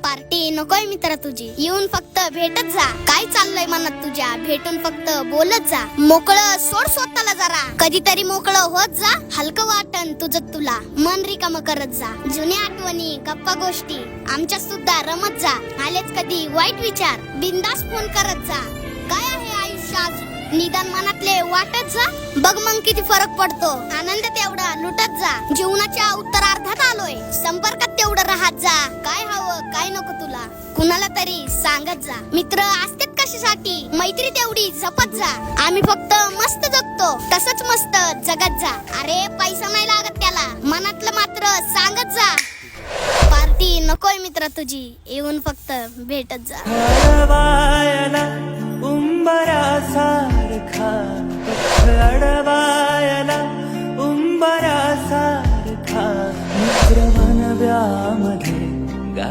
Party नकोय मित्रा तुझी, येऊन फक्त भेटत जा. काय चाललंय मनात तुझ्या, भेटून फक्त बोलत जा. मोकळं सोड स्वतःला जरा, कधीतरी मोकळं होत जा. हलकं वाटन तुझं तुला, मन रिकाम करत जा. जुन्या आठवणी गप्पा गोष्टी आमच्या सुद्धा रमत जा. आलेच कधी वाईट विचार, बिंदास फोन करत जा. काय आहे आयुष्यात निदान मनातले वाटत जा. बघ मग किती फरक पडतो, आनंद तेवढा लुटत जा. जीवनाच्या उत्तरार्धात आलोय, संपर्कात तेवढं राहत जा. काय हवं काय नको तुला कुणाला तरी सांगत जा. मित्र असतात कशासाठी, मैत्री तेवढी जपत जा. आम्ही फक्त मस्त जगतो, तसंच मस्त जगत जा. अरे पैसा नाही लागत त्याला, मनातलं मात्र सांगत जा. पार्टी नकोय मित्रा तुझी, येऊन फक्त भेटत जा. उंबरासारखा अडवायला उंबरासारखा मित्र बनव्यामध्ये